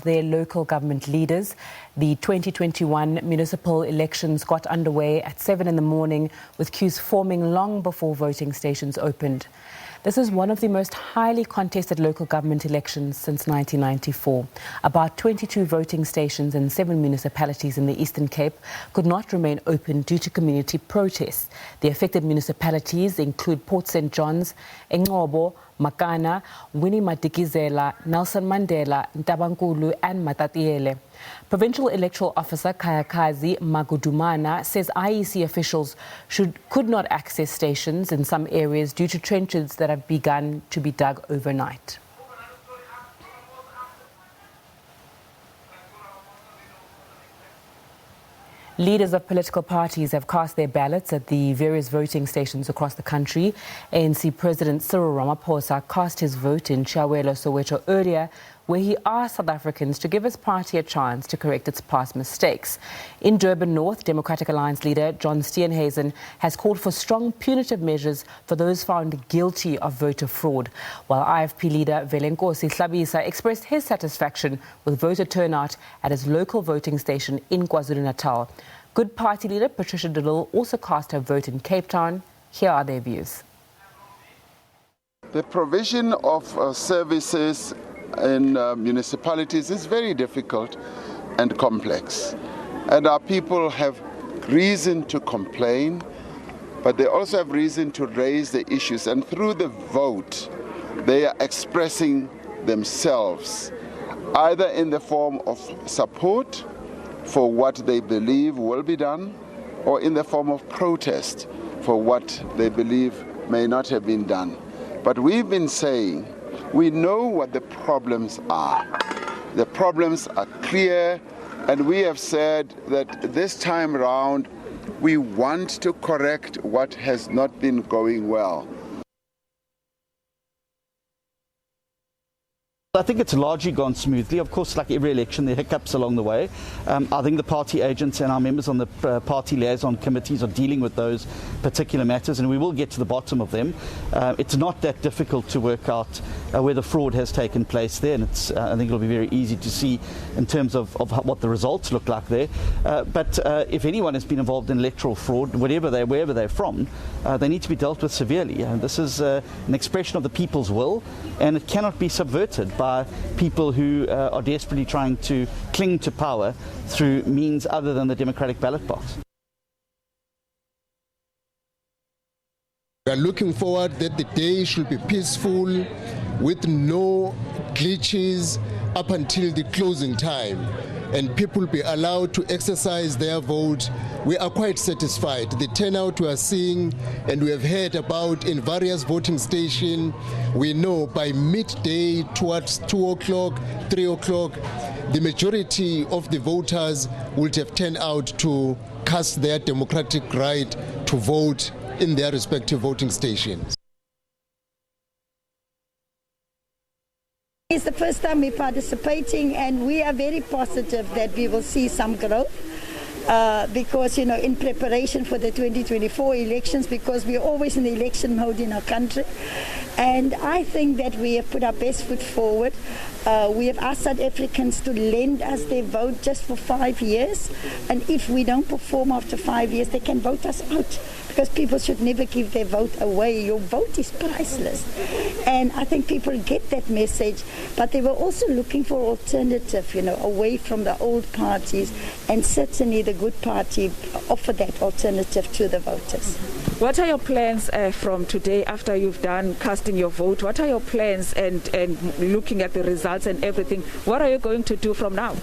their local government leaders. The 2021 municipal elections got underway at 7 in the morning, with queues forming long before voting stations opened. This is one of the most highly contested local government elections since 1994. About 22 voting stations in 7 municipalities in the Eastern Cape could not remain open due to community protests. The affected municipalities include Port St. John's, Engcobo, Makana, Winnie Madikizela, Nelson Mandela, Ntabankulu and Matatiele. Provincial Electoral Officer Kayakazi Magudumana says IEC officials could not access stations in some areas due to trenches that have begun to be dug overnight. Leaders of political parties have cast their ballots at the various voting stations across the country. ANC President Cyril Ramaphosa cast his vote in Chiawelo, Soweto earlier, where he asked South Africans to give his party a chance to correct its past mistakes. In Durban North, Democratic Alliance leader John Steenhuisen has called for strong punitive measures for those found guilty of voter fraud, while IFP leader Velenkosi Hlabisa expressed his satisfaction with voter turnout at his local voting station in KwaZulu-Natal. Good Party leader Patricia de Lille also cast her vote in Cape Town. Here are their views. The provision of services in municipalities is very difficult and complex, and our people have reason to complain, but they also have reason to raise the issues, and through the vote they are expressing themselves either in the form of support for what they believe will be done, or in the form of protest for what they believe may not have been done. But we've been saying we know what the problems are. The problems are clear, and we have said that this time around we want to correct what has not been going well. I think it's largely gone smoothly. Of course, like every election, there are hiccups along the way. I think the party agents and our members on the party liaison committees are dealing with those particular matters, and we will get to the bottom of them. It's not that difficult to work out where the fraud has taken place there, and I think it'll be very easy to see in terms of what the results look like there. But if anyone has been involved in electoral fraud, wherever they're from, they need to be dealt with severely. This is an expression of the people's will, and it cannot be subverted by people who are desperately trying to cling to power through means other than the democratic ballot box. We are looking forward that the day should be peaceful, with no glitches up until the closing time, and people be allowed to exercise their vote. We are quite satisfied. The turnout we are seeing and we have heard about in various voting stations, we know by midday towards 2 o'clock, 3 o'clock, the majority of the voters would have turned out to cast their democratic right to vote in their respective voting stations. It's the first time we're participating, and we are very positive that we will see some growth because, in preparation for the 2024 elections, because we're always in the election mode in our country. And I think that we have put our best foot forward. We have asked South Africans to lend us their vote just for 5 years. And if we don't perform after 5 years, they can vote us out. Because people should never give their vote away. Your vote is priceless. And I think people get that message. But they were also looking for alternative, away from the old parties. And certainly the Good Party offered that alternative to the voters. What are your plans from today after you've done casting your vote? What are your plans and looking at the results and everything? What are you going to do from now?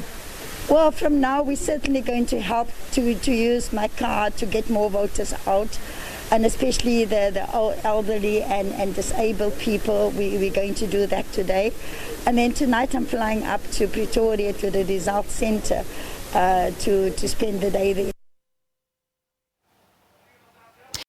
Well, from now, we're certainly going to help to use my card to get more voters out, and especially the elderly and disabled people. We're going to do that today. And then tonight I'm flying up to Pretoria to the results center to spend the day there.